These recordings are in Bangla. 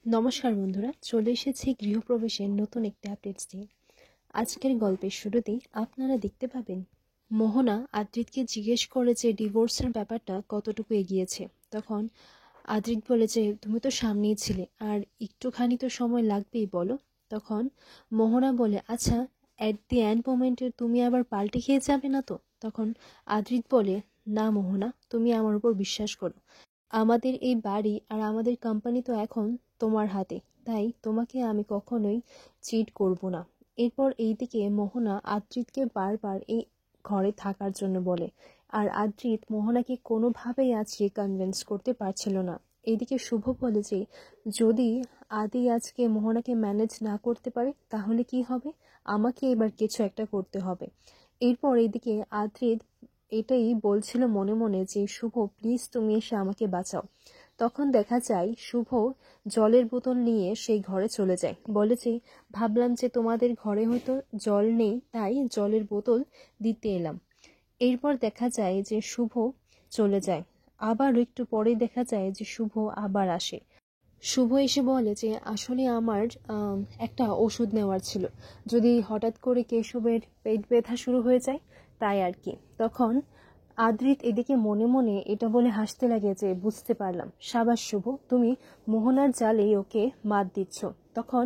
নমস্কার বন্ধুরা, চলে এসেছি গৃহপ্রবেশের নতুন একটি আপডেটস দিয়ে। আজকের গল্পের শুরুতেই আপনারা দেখতে পাবেন মোহনা আদ্রিতকে জিজ্ঞেস করে যে ডিভোর্সের ব্যাপারটা কতটুকু এগিয়েছে। তখন আদ্রিত বলে যে তুমি তো সামনেই ছিলে, আর একটুখানি তো সময় লাগবেই, বলো। তখন মোহনা বলে আচ্ছা, অ্যাট দি এন্ড মোমেন্টে তুমি আবার পাল্টে খেয়ে যাবে না তো? তখন আদ্রিত বলে না মোহনা, তুমি আমার উপর বিশ্বাস করো, আমাদের এই বাড়ি আর আমাদের কোম্পানি তো এখন তোমার হাতে, তাই তোমাকে আমি কখনোই চিট করব না। এরপর এইদিকে মোহনা আদ্রিতকে বারবার এই ঘরে থাকার জন্য বলে, আর আদ্রিত মোহনাকে কোনোভাবেই আজকে কনভিন্স করতে পারছিল না। এইদিকে শুভ বলে যে যদি আদি আজকে মোহনাকে ম্যানেজ না করতে পারে তাহলে কি হবে, আমাকে এবার কিছু একটা করতে হবে। এরপর এইদিকে আদ্রিত এটাই বলছিল মনে মনে যে শুভ প্লিজ তুমি এসে আমাকে বাঁচাও। তখন দেখা যায় শুভ জলের বোতল নিয়ে সেই ঘরে চলে যায়, বলে যে ভাবলাম যে তোমাদের ঘরে হয়তো জল নেই, তাই জলের বোতল দিতে এলাম। এরপর দেখা যায় যে শুভ চলে যায়, আবার একটু পরে দেখা যায় যে শুভ আবার আসে। শুভ এসে বলে যে আসলে আমার একটা ওষুধ নেওয়ার ছিল, যদি হঠাৎ করে কেশবের পেট ব্যথা শুরু হয়ে যায়, তাই আর কি। তখন আদ্রিত এদিকে মনে মনে এটা বলে হাসতে লাগে যে বুঝতে পারলাম, সাবাস শুভ, তুমি মোহনার জালেই ওকে মাত দিচ্ছ। তখন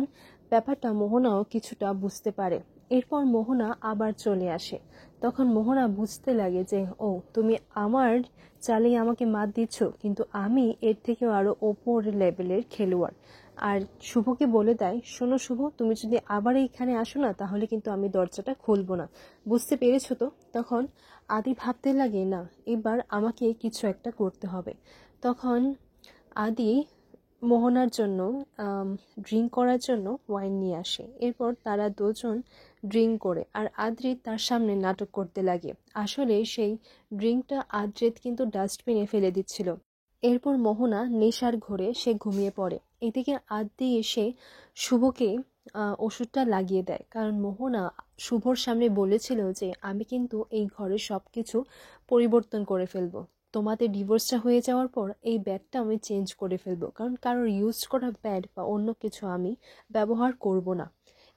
ব্যাপারটা মোহনাও কিছুটা বুঝতে পারে। এরপর মোহনা আবার চলে আসে। তখন মোহনা বুঝতে লাগে যে ও তুমি আমার চালেই আমাকে মাত দিচ্ছ, কিন্তু আমি এর থেকেও আরো ওপর লেভেলের খেলোয়াড়। আর শুভকে বলে দেয়, শোনো শুভ, তুমি যদি আবার এইখানে আসো না তাহলে কিন্তু আমি দরজাটা খুলবো না, বুঝতে পেরেছো তো? তখন আদি ভাবতে লাগে না, এবার আমাকে কিছু একটা করতে হবে। তখন আদি মোহনার জন্য ড্রিঙ্ক করার জন্য ওয়াইন নিয়ে আসে। এরপর তারা দুজন ড্রিঙ্ক করে, আর আদ্রিত তার সামনে নাটক করতে লাগে। আসলে সেই ড্রিঙ্কটা আদ্রিত কিন্তু ডাস্টবিনে ফেলে দিচ্ছিল। এরপর মোহনা নেশার ঘোরে সে ঘুমিয়ে পড়ে। এদিকে আদি এসে শুভকে ওষুধটা লাগিয়ে দেয়, কারণ মোহনা শুভর সামনে বলেছিল যে আমি কিন্তু এই ঘরের সব কিছু পরিবর্তন করে ফেলবো, তোমাদের ডিভোর্সটা হয়ে যাওয়ার পর এই ব্যাগটা আমি চেঞ্জ করে ফেলবো, কারণ কারোর ইউজ করা ব্যাগ বা অন্য কিছু আমি ব্যবহার করব না।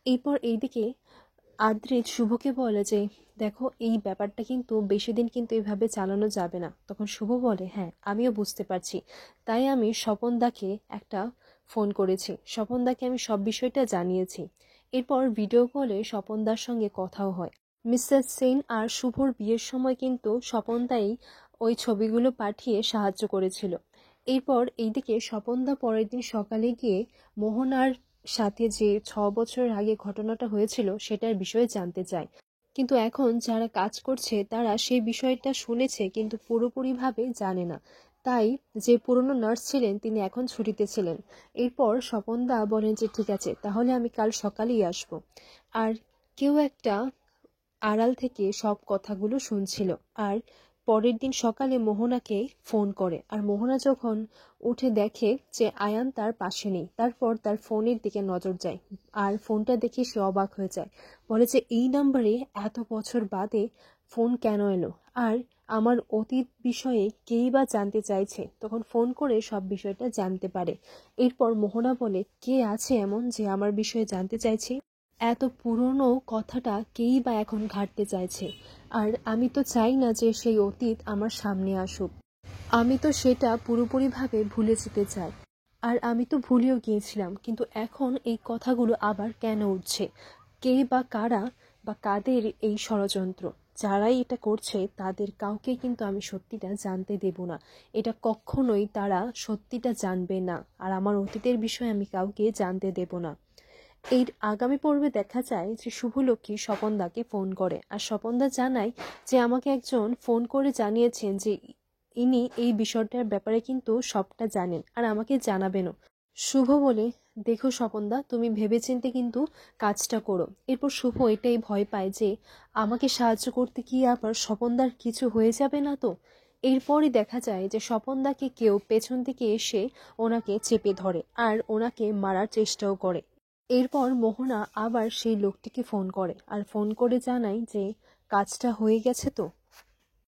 এরপর এইদিকে আদ্রিত শুভকে বলে যে দেখো এই ব্যাপারটা কিন্তু বেশি দিন কিন্তু এইভাবে চালানো যাবে না। তখন শুভ বলে হ্যাঁ আমিও বুঝতে পারছি, তাই আমি স্বপনদাকে একটা ফোন করেছি, স্বপনদাকে আমি সব বিষয়টা জানিয়েছি। এরপর ভিডিও কলে স্বপনদার সঙ্গে কথাও হয়। মিস্টার সেন আর শুভর বিয়ের সময় কিন্তু স্বপনদাই ওই ছবিগুলো পাঠিয়ে সাহায্য করেছিল। এরপর এইদিকে স্বপনদা পরের দিন সকালে গিয়ে মোহনার সাথে যে 6 বছর আগে ঘটনাটা হয়েছিল সেটার বিষয়ে জানতে চায়, কিন্তু এখন যারা কাজ করছে তারা সেই বিষয়টা শুনেছে কিন্তু পুরোপুরিভাবে জানে না। তাই যে পুরনো নার্স ছিলেন তিনি এখন ছুটিতে ছিলেন। এরপর স্বপনদা বলেন যে ঠিক আছে, তাহলে আমি কাল সকালেই আসব। আর কেউ একটা আড়াল থেকে সব কথাগুলো শুনছিল। আর পরের দিন সকালে মোহনাকে ফোন করে, আর মোহনা যখন উঠে দেখে যে আয়ান তার পাশে নেই, তারপর তার ফোনের দিকে নজর যায়, আর ফোনটা দেখে সে অবাক হয়ে যায়, বলে যে এই নাম্বারে এত বছর বাদে ফোন কেন এলো, আর আমার অতীত বিষয়ে কেই বা জানতে চাইছে। তখন ফোন করে সব বিষয়টা জানতে পারে। এরপর মোহনা বলে কে আছে এমন যে আমার বিষয়ে জানতে চাইছে, এত পুরনো কথাটা কেই বা এখন ঘাটতে চাইছে, আর আমি তো চাই না যে সেই অতীত আমার সামনে আসুক, আমি তো সেটা পুরোপুরিভাবে ভুলে যেতে চাই। আর আমি তো ভুলেও গিয়েছিলাম, কিন্তু এখন এই কথাগুলো আবার কেন উঠছে, কে বা কারা বা কাদের এই ষড়যন্ত্র, যারাই এটা করছে তাদের কাউকে কিন্তু আমি সত্যিটা জানতে দেব না, এটা কখনোই তারা সত্যিটা জানবে না, আর আমার অতীতের বিষয়ে আমি কাউকে জানতে দেব না। এর আগামী পর্বে দেখা যায় যে শুভলক্ষ্মী স্বপনদাকে ফোন করে, আর স্বপনদা জানায় যে আমাকে একজন ফোন করে জানিয়েছেন যে ইনি এই বিষয়টার ব্যাপারে কিন্তু সবটা জানেন আর আমাকে জানাবেনও। শুভ বলে দেখো স্বপনদা, তুমি ভেবেচিন্তে কিন্তু কাজটা করো। এরপর শুভ এটাই ভয় পায় যে আমাকে সাহায্য করতে গিয়ে আবার স্বপনদার কিছু হয়ে যাবে না তো। এরপরই দেখা যায় যে স্বপনদাকে কেউ পেছন থেকে এসে ওনাকে চেপে ধরে আর ওনাকে মারার চেষ্টাও করে। এরপর মোহনা আবার সেই লোকটিকে ফোন করে, আর ফোন করে জানায় যে কাজটা হয়ে গেছে তো।